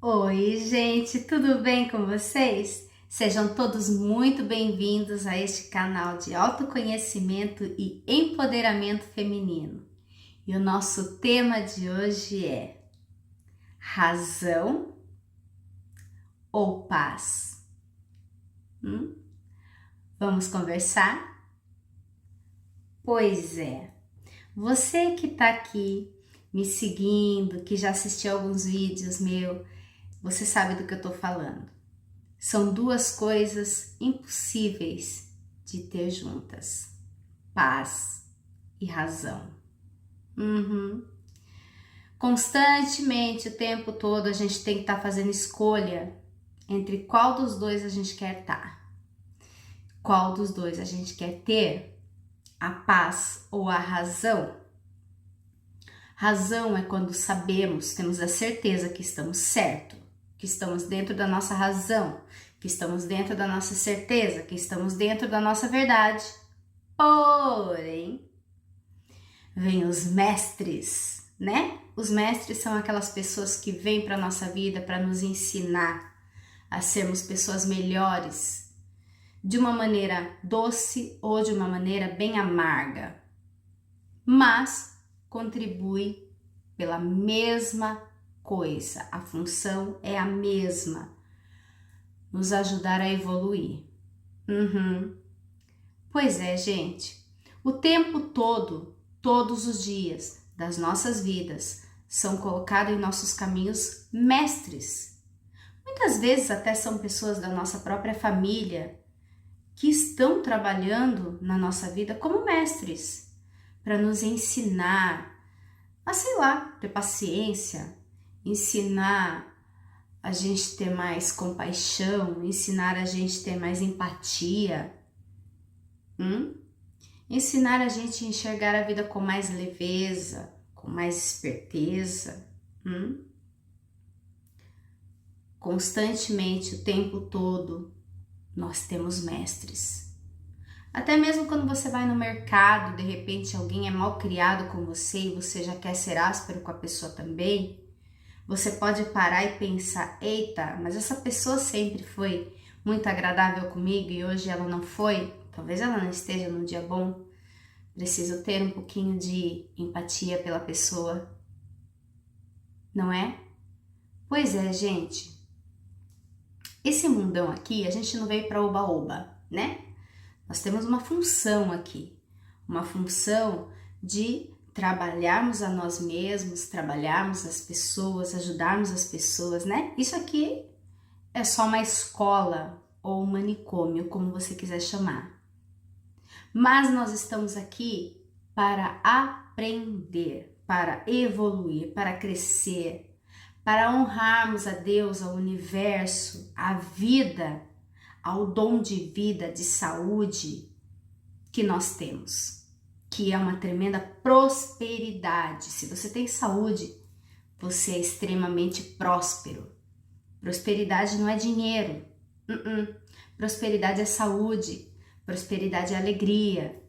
Oi, gente, tudo bem com vocês? Sejam todos muito bem-vindos a este canal de autoconhecimento e empoderamento feminino. E o nosso tema de hoje é razão ou paz? Vamos conversar? Pois é, você que está aqui me seguindo, que já assistiu alguns vídeos meus, você sabe do que eu estou falando. São duas coisas impossíveis de ter juntas: paz e razão. Constantemente, o tempo todo, a gente tem que estar fazendo escolha entre qual dos dois a gente quer estar. Qual dos dois a gente quer ter? A paz ou a razão? Razão é quando sabemos, temos a certeza que estamos certo, que estamos dentro da nossa razão, que estamos dentro da nossa certeza, que estamos dentro da nossa verdade. Porém, vêm os mestres, né? Os mestres são aquelas pessoas que vêm para a nossa vida para nos ensinar a sermos pessoas melhores, de uma maneira doce ou de uma maneira bem amarga, mas contribui pela mesma coisa. A função é a mesma, nos ajudar a evoluir. Pois é, gente, o tempo todo, todos os dias das nossas vidas são colocados em nossos caminhos mestres. Muitas vezes até são pessoas da nossa própria família que estão trabalhando na nossa vida como mestres para nos ensinar a, sei lá, ter paciência, ensinar a gente ter mais compaixão, ensinar a gente ter mais empatia, ensinar a gente a enxergar a vida com mais leveza, com mais esperteza. Constantemente, o tempo todo, nós temos mestres. Até mesmo quando você vai no mercado, de repente alguém é mal criado com você e você já quer ser áspero com a pessoa também, você pode parar e pensar: eita, mas essa pessoa sempre foi muito agradável comigo e hoje ela não foi. Talvez ela não esteja num dia bom. Preciso ter um pouquinho de empatia pela pessoa, não é? Pois é, gente. Esse mundão aqui, a gente não veio para oba-oba, né? Nós temos uma função aqui, uma função de trabalharmos a nós mesmos, trabalharmos as pessoas, ajudarmos as pessoas, né? Isso aqui é só uma escola ou um manicômio, como você quiser chamar. Mas nós estamos aqui para aprender, para evoluir, para crescer, para honrarmos a Deus, ao universo, à vida, ao dom de vida, de saúde que nós temos, que é uma tremenda prosperidade. Se você tem saúde, você é extremamente próspero. Prosperidade não é dinheiro. Prosperidade é saúde. Prosperidade é alegria.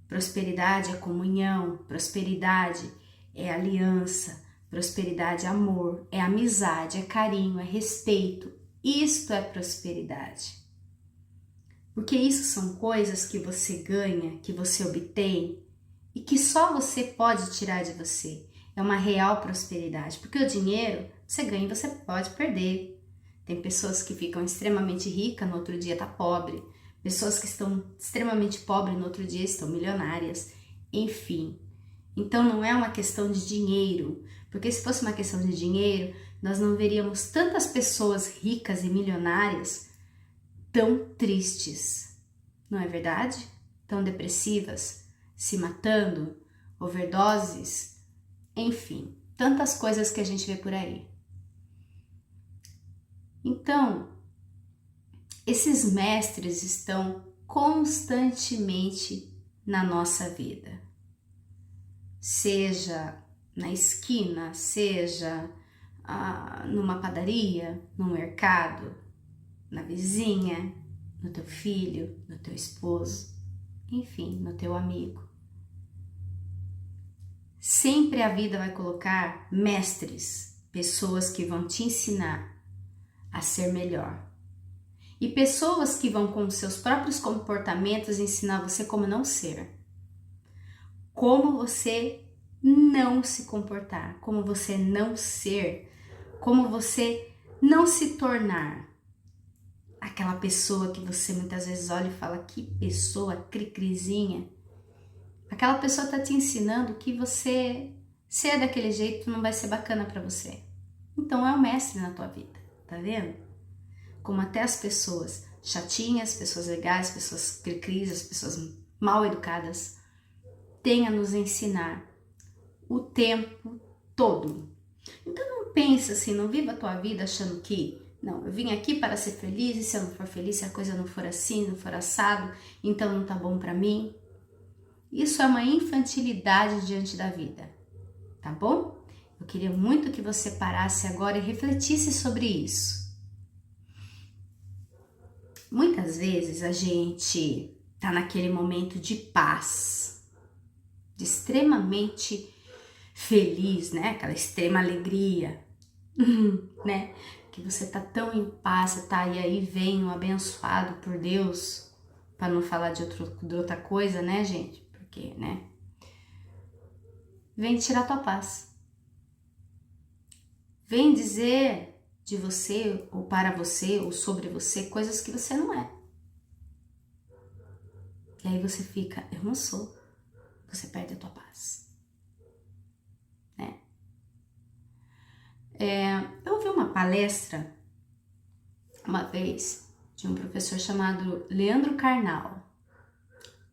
Prosperidade é comunhão. Prosperidade é aliança. Prosperidade é amor. É amizade, é carinho, é respeito. Isto é prosperidade. Porque isso são coisas que você ganha, que você obtém e que só você pode tirar de você. É uma real prosperidade. Porque o dinheiro você ganha e você pode perder. Tem pessoas que ficam extremamente ricas, no outro dia tá pobre. Pessoas que estão extremamente pobres, no outro dia estão milionárias. Enfim. Então não é uma questão de dinheiro. Porque se fosse uma questão de dinheiro, nós não veríamos tantas pessoas ricas e milionárias tão tristes, não é verdade? Tão depressivas, se matando, overdoses, enfim, tantas coisas que a gente vê por aí. Então, esses mestres estão constantemente na nossa vida. Seja na esquina, seja numa padaria, no mercado, na vizinha, no teu filho, no teu esposo, enfim, no teu amigo. Sempre a vida vai colocar mestres pessoas que vão te ensinar a ser melhor. E pessoas que vão com seus próprios comportamentos ensinar você como não ser. Como você não se comportar, como você não ser, como você não se tornar aquela pessoa que você muitas vezes olha e fala, que pessoa cri-crizinha. Aquela pessoa tá te ensinando que você ser daquele jeito não vai ser bacana para você. Então é o mestre na tua vida, tá vendo? Como até as pessoas chatinhas, pessoas legais, pessoas cri-cris, as pessoas mal educadas, têm a nos ensinar o tempo todo. Então não pensa assim, não viva a tua vida achando que não, eu vim aqui para ser feliz e se eu não for feliz, se a coisa não for assim, não for assado, então não tá bom para mim. Isso é uma infantilidade diante da vida, tá bom? Eu queria muito que você parasse agora e refletisse sobre isso. Muitas vezes a gente tá naquele momento de paz, de extremamente feliz, né? Aquela extrema alegria, né? Que você tá tão em paz, você tá e aí vem um abençoado por Deus, para não falar de outra coisa, né, gente? Porque, né? Vem tirar tua paz. Vem dizer de você, ou para você, ou sobre você, coisas que você não é. E aí você fica, eu não sou. Você perde a tua paz. Né? Eu ouvi uma palestra uma vez de um professor chamado Leandro Carnal.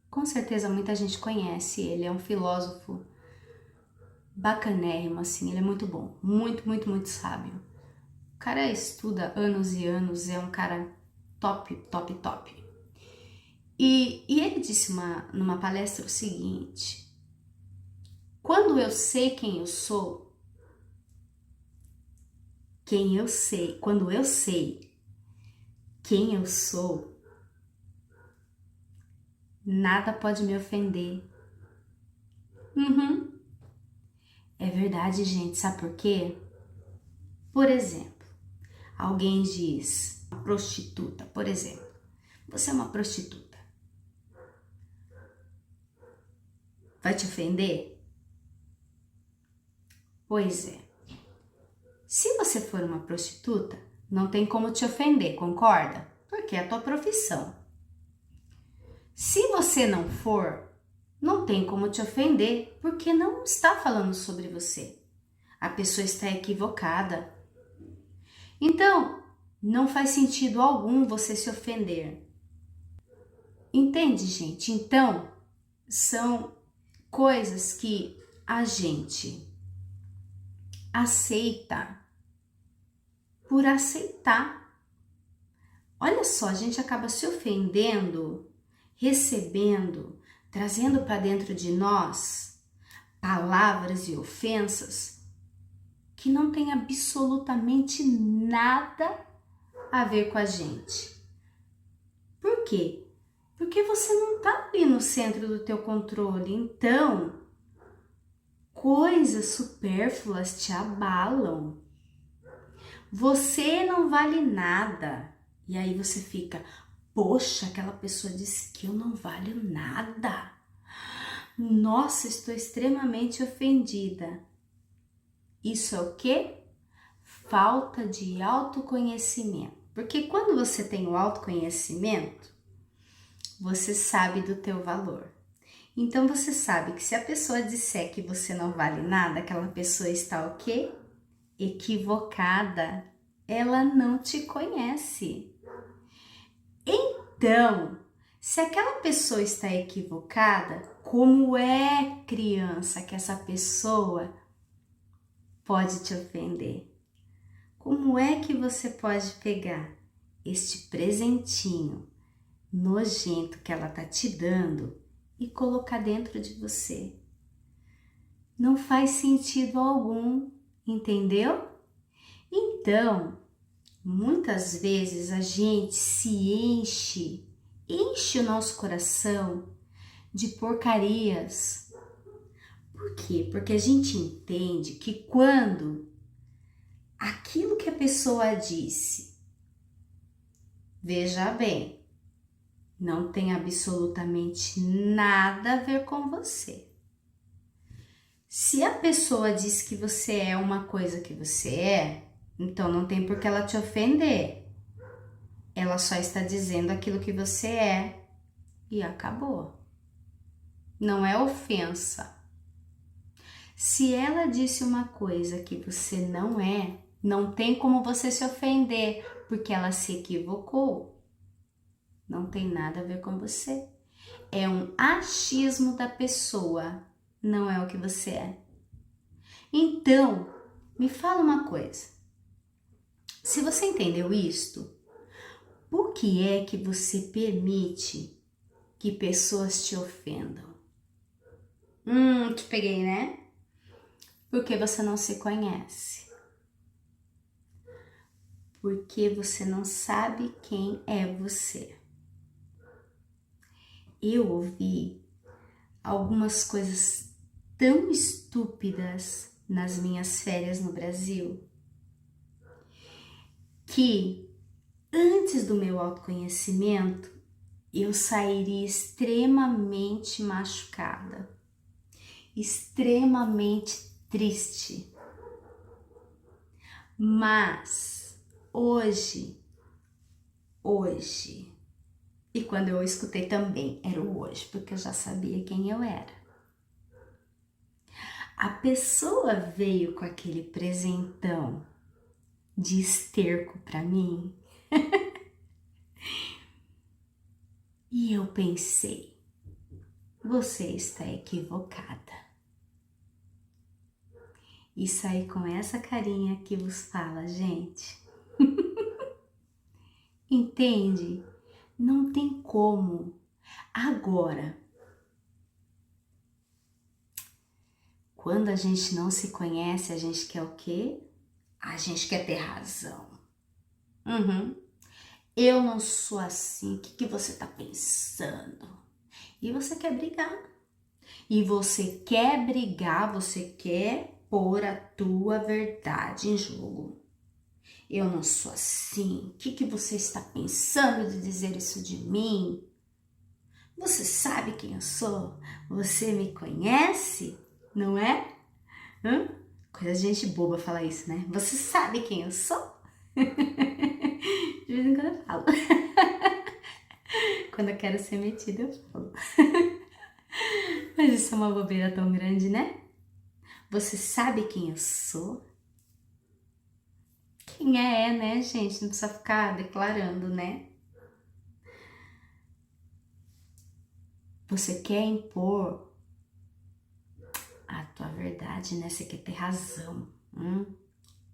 Com certeza muita gente conhece ele, é um filósofo bacanérrimo, assim, ele é muito bom, muito, muito, muito sábio. O cara estuda anos e anos, é um cara top, top, top. E ele disse numa palestra o seguinte: quando eu sei quem eu sou, quando eu sei quem eu sou, nada pode me ofender. É verdade, gente, sabe por quê? Por exemplo, alguém diz, uma prostituta, por exemplo, você é uma prostituta. Vai te ofender? Pois é. Se você for uma prostituta, não tem como te ofender, concorda? Porque é a tua profissão. Se você não for, não tem como te ofender, porque não está falando sobre você. A pessoa está equivocada. Então, não faz sentido algum você se ofender. Entende, gente? Então, são coisas que a gente aceita por aceitar. Olha só, a gente acaba se ofendendo, recebendo, trazendo para dentro de nós palavras e ofensas que não tem absolutamente nada a ver com a gente. Por quê? Porque você não está ali no centro do teu controle, então coisas supérfluas te abalam. Você não vale nada. E aí você fica, poxa, aquela pessoa disse que eu não valho nada. Nossa, estou extremamente ofendida. Isso é o quê? Falta de autoconhecimento. Porque quando você tem o autoconhecimento, você sabe do teu valor. Então você sabe que se a pessoa disser que você não vale nada, aquela pessoa está o quê? Equivocada. Ela não te conhece. Então, se aquela pessoa está equivocada, como é, criança, que essa pessoa pode te ofender? Como é que você pode pegar este presentinho nojento que ela tá te dando e colocar dentro de você? Não faz sentido algum, entendeu? Então, muitas vezes a gente se enche o nosso coração de porcarias. Por quê? Porque a gente entende que quando aquilo que a pessoa disse, veja bem, não tem absolutamente nada a ver com você. Se a pessoa diz que você é uma coisa que você é, então não tem por que ela te ofender. Ela só está dizendo aquilo que você é e acabou. Não é ofensa. Se ela disse uma coisa que você não é, não tem como você se ofender, porque ela se equivocou. Não tem nada a ver com você. É um achismo da pessoa, não é o que você é. Então, me fala uma coisa. Se você entendeu isto, por que é que você permite que pessoas te ofendam? Te peguei, né? Porque você não se conhece. Porque você não sabe quem é você. Eu ouvi algumas coisas tão estúpidas nas minhas férias no Brasil que antes do meu autoconhecimento eu sairia extremamente machucada, extremamente triste. Mas hoje, e quando eu escutei também era o hoje, porque eu já sabia quem eu era. A pessoa veio com aquele presentão de esterco para mim e eu pensei, você está equivocada. E saí com essa carinha que vos fala, gente. Entende? Não tem como. Agora, quando a gente não se conhece, a gente quer o quê? A gente quer ter razão. Eu não sou assim, o que você tá pensando? E você quer brigar. E você quer brigar, você quer pôr a tua verdade em jogo. Eu não sou assim, o que você está pensando de dizer isso de mim? Você sabe quem eu sou? Você me conhece? Não é? Coisa de gente boba falar isso, né? Você sabe quem eu sou? De vez em quando eu falo. Quando eu quero ser metida, eu falo. Mas isso é uma bobeira tão grande, né? Você sabe quem eu sou? Quem é, né, gente? Não precisa ficar declarando, né? Você quer impor a tua verdade, né? Você quer ter razão.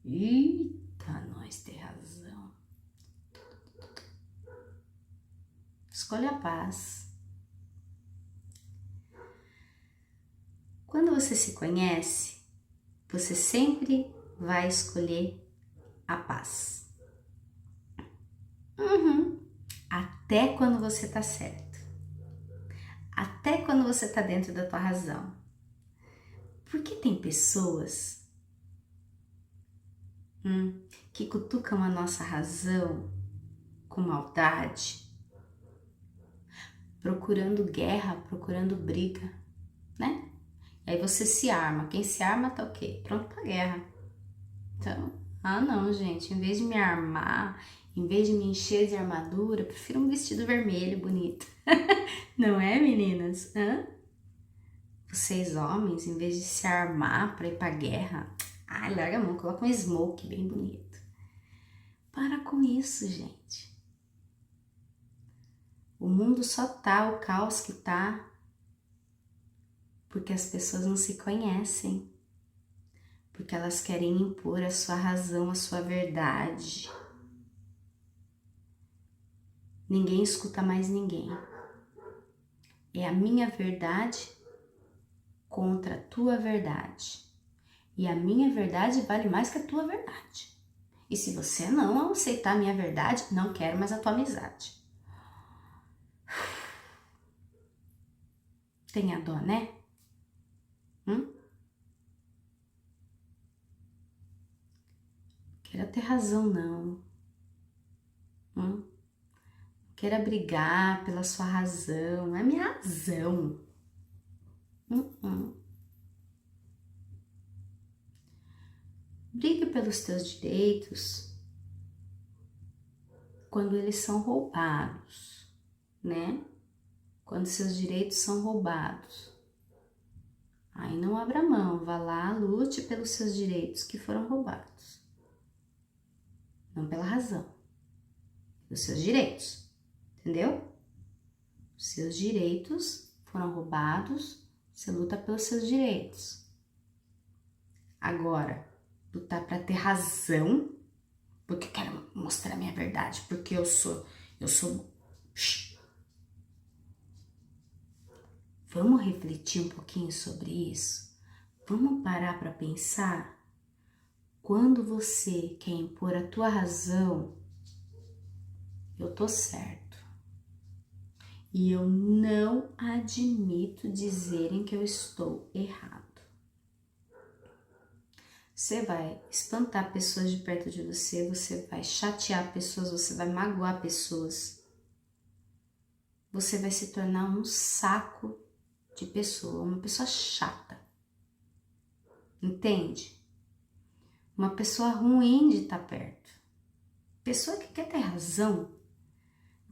Eita, nós ter razão. Escolha a paz. Quando você se conhece, você sempre vai escolher a paz. Até quando você tá certo. Até quando você tá dentro da tua razão. Porque tem pessoas que cutucam a nossa razão com maldade, procurando guerra, procurando briga, né? E aí você se arma. Quem se arma tá o quê? Pronto pra guerra. Então, não, gente. Em vez de me armar, em vez de me encher de armadura, eu prefiro um vestido vermelho bonito. Não é, meninas? Vocês homens, em vez de se armar pra ir pra guerra, larga a mão, coloca um smoke bem bonito. Para com isso, gente. O mundo só tá o caos que tá porque as pessoas não se conhecem, porque elas querem impor a sua razão, a sua verdade. Ninguém escuta mais ninguém. É a minha verdade contra a tua verdade. E a minha verdade vale mais que a tua verdade. E se você não aceitar a minha verdade, não quero mais a tua amizade. Tenha dó, né? queira ter razão, não. Não queira brigar pela sua razão. É minha razão. Brigue pelos teus direitos quando eles são roubados, né? Quando seus direitos são roubados. Aí não abra mão, vá lá, lute pelos seus direitos que foram roubados. Não pela razão, pelos seus direitos, entendeu? Os seus direitos foram roubados, você luta pelos seus direitos. Agora, lutar para ter razão, porque eu quero mostrar a minha verdade, porque eu sou. Vamos refletir um pouquinho sobre isso? Vamos parar para pensar? Quando você quer impor a tua razão, eu tô certo. E eu não admito dizerem que eu estou errado. Você vai espantar pessoas de perto de você, você vai chatear pessoas, você vai magoar pessoas. Você vai se tornar um saco de pessoa, uma pessoa chata. Entende? Uma pessoa ruim de estar perto. Pessoa que quer ter razão.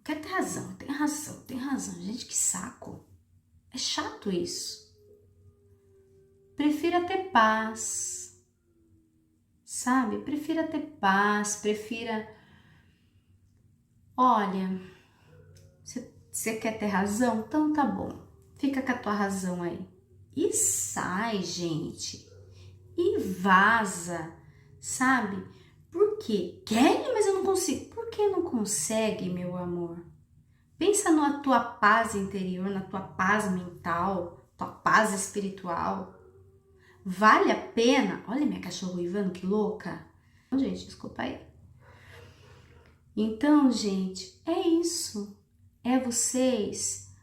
Quer ter razão, tem razão, tem razão. Gente, que saco. É chato isso. Prefira ter paz. Sabe? Prefira ter paz, prefira... Olha, você quer ter razão? Então tá bom. Fica com a tua razão aí. E sai, gente. E vaza, sabe? Por quê? Quer, mas eu não consigo. Por que não consegue, meu amor? Pensa na tua paz interior, na tua paz mental, tua paz espiritual. Vale a pena? Olha minha cachorra uivando, que louca. Gente, desculpa aí. Então, gente, é isso. É vocês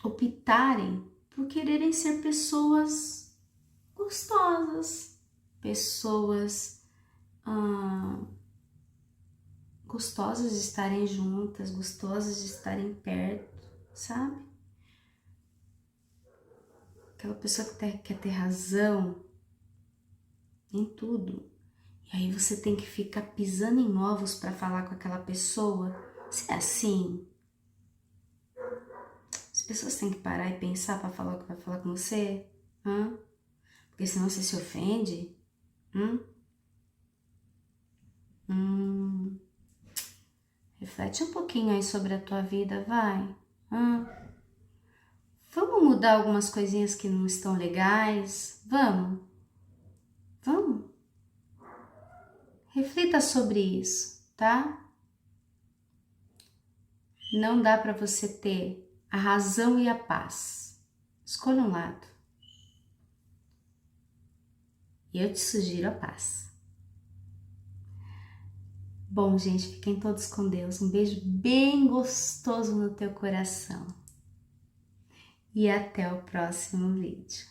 optarem por quererem ser pessoas gostosas, pessoas gostosas de estarem juntas, gostosas de estarem perto, sabe? Aquela pessoa que quer ter razão em tudo. E aí você tem que ficar pisando em ovos para falar com aquela pessoa. Se é assim, as pessoas têm que parar e pensar para falar o que vai falar com você. Porque senão você se ofende. Reflete um pouquinho aí sobre a tua vida, vai. Vamos mudar algumas coisinhas que não estão legais? Vamos? Reflita sobre isso, tá? Não dá para você ter a razão e a paz. Escolha um lado. E eu te sugiro a paz. Bom, gente, fiquem todos com Deus. Um beijo bem gostoso no teu coração. E até o próximo vídeo.